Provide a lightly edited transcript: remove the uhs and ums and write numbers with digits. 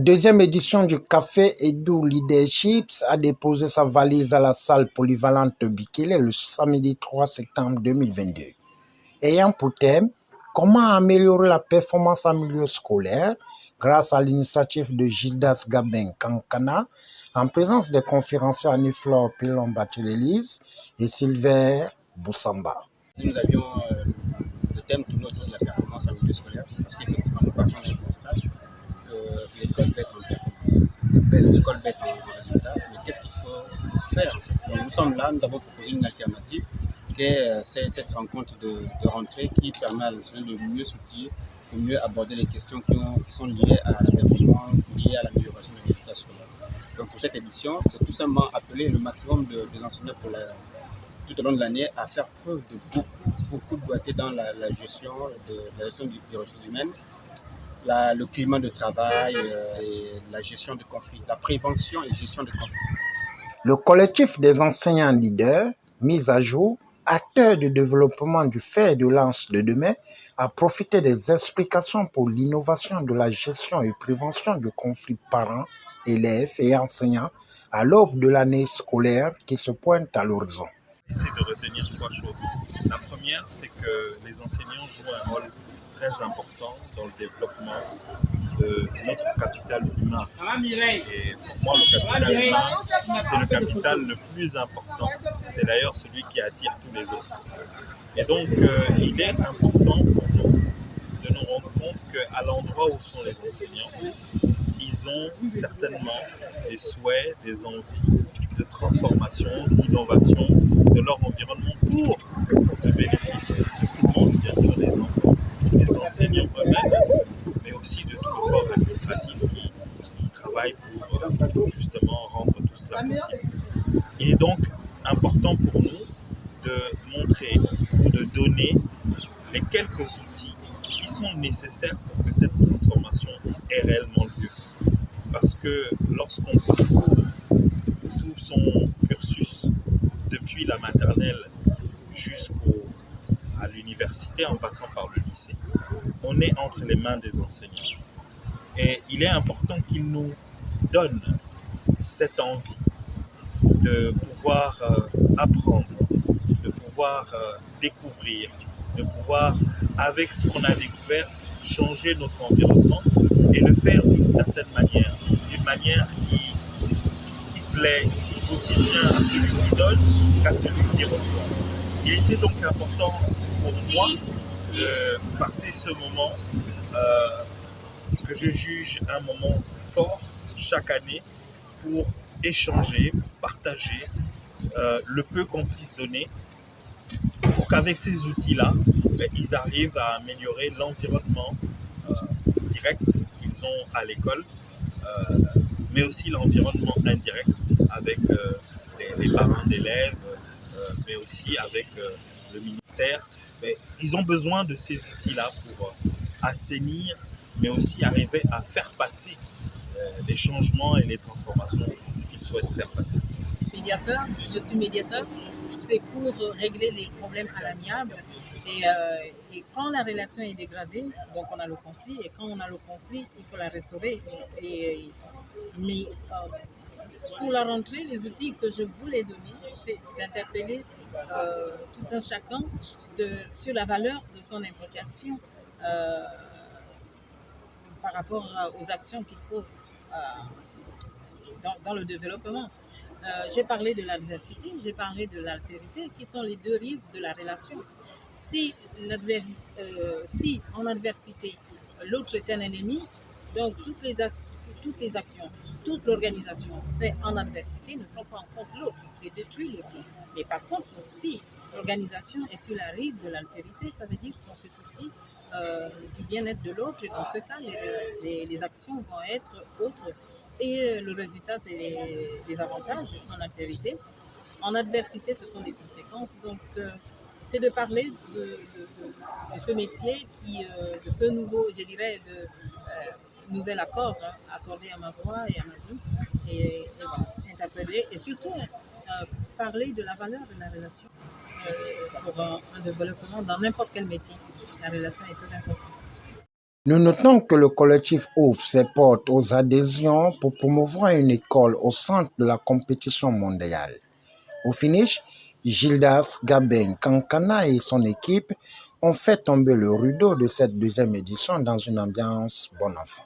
deuxième édition du Café Edu Leaderships a déposé sa valise à la salle polyvalente de Bikile le samedi 3 septembre 2022. Ayant pour thème « Comment améliorer la performance en milieu scolaire ?» grâce à l'initiative de Gildas Gabin Kankana, en présence des conférenciers Aniflore Pilon-Batelelise et Silver Boussamba. Nous avions le thème tourné autour de la performance en milieu scolaire, parce qu'effectivement, nous partons d'un constat que l'école baisse en performance. L'école baisse en résultats, mais qu'est-ce qu'il faut faire? Donc, nous sommes là, nous avons proposé une alternative qui est cette rencontre de rentrée qui permet à l'enseignant de mieux s'outiller, de mieux aborder les questions qui sont liées à la performance, liées à l'amélioration des résultats scolaires. Donc pour cette édition, c'est tout simplement appeler le maximum des enseignants tout au long de l'année à faire preuve de beaucoup de doigté dans la gestion des ressources humaines, le climat de travail, et la gestion de conflits, la prévention et gestion de conflits. Le collectif des enseignants leaders, mis à jour, acteurs de développement du fer de lance de demain, a profité des explications pour l'innovation de la gestion et prévention du conflit parents, élèves et enseignants à l'aube de l'année scolaire qui se pointe à l'horizon. J'essaie de retenir trois choses. La première, c'est que les enseignants jouent un rôle très important dans le développement de notre capital humain. Et pour moi, le capital humain, c'est le capital le plus important. C'est d'ailleurs celui qui attire tous les autres. Et donc, il est important pour nous de nous rendre compte qu'à l'endroit où sont les enseignants, ils ont certainement des souhaits, des envies de transformation, d'innovation de leur environnement pour le bénéfice de tout le monde, bien sûr des enfants, des enseignants eux-mêmes, mais aussi de tout le corps administratif qui travaille pour justement rendre tout cela possible. Il est donc important pour nous de montrer ou de donner les quelques outils qui sont nécessaires pour que cette transformation ait réellement lieu. Parce que lorsqu'on parcourt tout son cursus, depuis la maternelle jusqu'à l'université, en passant par le lycée, on est entre les mains des enseignants. Et il est important qu'ils nous donnent cette envie de pouvoir apprendre, de pouvoir découvrir, de pouvoir, avec ce qu'on a découvert, changer notre environnement et le faire d'une certaine manière, qui plaît aussi bien à celui qui donne qu'à celui qui reçoit. Il était donc important pour moi de passer ce moment que je juge un moment fort chaque année pour échanger, partager le peu qu'on puisse donner pour qu'avec ces outils-là, ils arrivent à améliorer l'environnement direct qu'ils ont à l'école, mais aussi l'environnement indirect avec les parents d'élèves, mais aussi avec le ministère. Mais ils ont besoin de ces outils-là pour assainir, mais aussi arriver à faire passer les changements et les transformations qu'ils souhaitent faire passer. Médiateur, je suis médiateur, c'est pour régler les problèmes à l'amiable. Et quand la relation est dégradée, donc on a le conflit, et quand on a le conflit, il faut la restaurer. Mais pour la rentrée, les outils que je voulais donner, c'est d'interpeller tout un chacun sur la valeur de son implication par rapport aux actions qu'il faut dans le développement. J'ai parlé de l'adversité, j'ai parlé de l'altérité, qui sont les deux rives de la relation. Si en adversité, l'autre est un ennemi, donc toutes les actions, toute l'organisation faite en adversité ne prend pas en compte l'autre et détruit l'autre. Mais par contre, si l'organisation est sur la rive de l'altérité, ça veut dire qu'on se soucie du bien-être de l'autre, et dans ce cas, les actions vont être autres. Et le résultat, c'est les avantages en altérité. En adversité, ce sont des conséquences. Donc, c'est de parler de ce métier, de ce nouveau, je dirais, nouvel accord accordé à ma voix et à ma vie. Et voilà, interpeller et surtout parler de la valeur de la relation pour un développement dans n'importe quel métier. La relation est très importante. Nous notons que le collectif ouvre ses portes aux adhésions pour promouvoir une école au centre de la compétition mondiale. Au finish, Gildas Gabin Kankana et son équipe ont fait tomber le rideau de cette deuxième édition dans une ambiance bon enfant.